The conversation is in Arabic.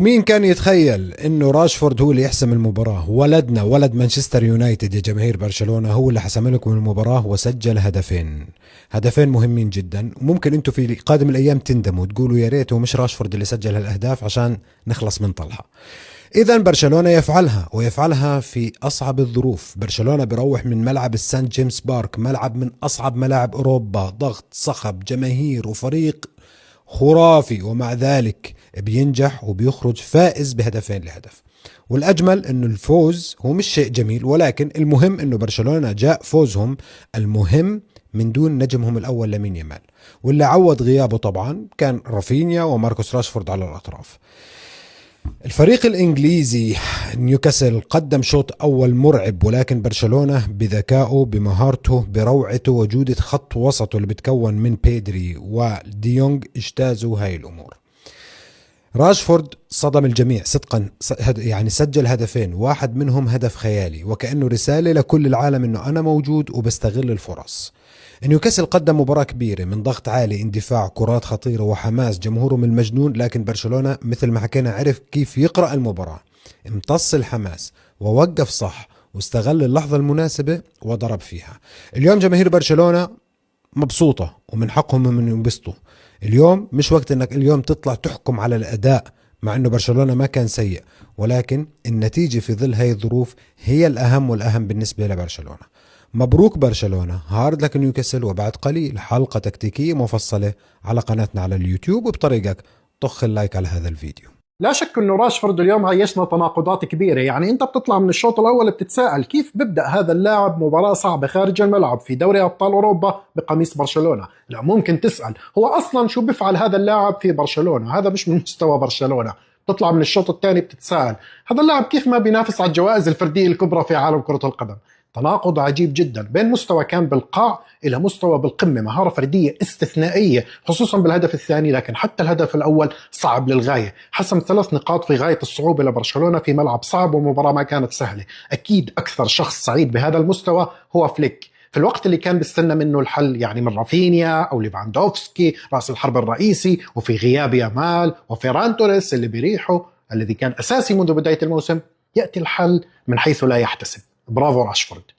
مين كان يتخيل انه راشفورد هو اللي يحسم المباراة؟ ولدنا ولد مانشستر يونايتد يا جماهير برشلونة هو اللي حسم لكم المباراة وسجل هدفين مهمين جدا، وممكن انتم في قادم الايام تندموا تقولوا يا ريت مش راشفورد اللي سجل هالاهداف عشان نخلص من طلحة. اذا برشلونة يفعلها ويفعلها في اصعب الظروف. برشلونة بيروح من ملعب السان جيمس بارك، ملعب من اصعب ملاعب اوروبا، ضغط صخب جماهير وفريق خرافي، ومع ذلك بينجح وبيخرج فائز بهدفين لهدف. والأجمل أنه الفوز هو مش شيء جميل، ولكن المهم أنه برشلونة جاء فوزهم المهم من دون نجمهم الأول لامين يامال، واللي عوض غيابه طبعا كان رافينيا وماركوس راشفورد على الأطراف. الفريق الإنجليزي نيوكاسل قدم شوط أول مرعب، ولكن برشلونة بذكائه بمهارته بروعته وجودة خط وسطه اللي بتكون من بيدري وديونغ اجتازوا هاي الأمور. راشفورد صدم الجميع صدقا، يعني سجل هدفين، واحد منهم هدف خيالي وكأنه رسالة لكل العالم انه انا موجود وبستغل الفرص. نيوكاسل قدم مباراة كبيرة من ضغط عالي، اندفاع، كرات خطيرة وحماس جمهورهم المجنون، لكن برشلونة مثل ما حكينا عرف كيف يقرأ المباراة، امتص الحماس ووقف صح واستغل اللحظة المناسبة وضرب فيها. اليوم جماهير برشلونة مبسوطة ومن حقهم من ينبسطوا. اليوم مش وقت انك اليوم تطلع تحكم على الاداء، مع انه برشلونة ما كان سيء، ولكن النتيجة في ظل هاي الظروف هي الاهم والأهم بالنسبة لبرشلونة. مبروك برشلونة، هارد لك نيوكاسل. وبعد قليل حلقة تكتيكية مفصلة على قناتنا على اليوتيوب، وبطريقك طخ اللايك على هذا الفيديو. لا شك انه راشفورد اليوم عيشنا تناقضات كبيره، يعني انت بتطلع من الشوط الاول بتتساءل كيف بيبدا هذا اللاعب مباراه صعبه خارج الملعب في دوري ابطال اوروبا بقميص برشلونه. لا ممكن تسال هو اصلا شو بيفعل هذا اللاعب في برشلونه؟ هذا مش من مستوى برشلونه. تطلع من الشوط الثاني بتتساءل هذا اللاعب كيف ما بينافس على الجوائز الفرديه الكبرى في عالم كره القدم. تناقض عجيب جدا بين مستوى كان بالقاع إلى مستوى بالقمة، مهارة فردية استثنائية خصوصا بالهدف الثاني، لكن حتى الهدف الأول صعب للغاية. حسم 3 نقاط في غاية الصعوبة لبرشلونة في ملعب صعب ومباراة ما كانت سهلة. أكيد أكثر شخص سعيد بهذا المستوى هو فليك، في الوقت اللي كان بيستنى منه الحل يعني من رافينيا أو ليفاندوفسكي رأس الحرب الرئيسي، وفي غياب يامال وفيران توريس اللي بريحه الذي كان أساسي منذ بداية الموسم، يأتي الحل من حيث لا يحتسب. برافو راشفورد.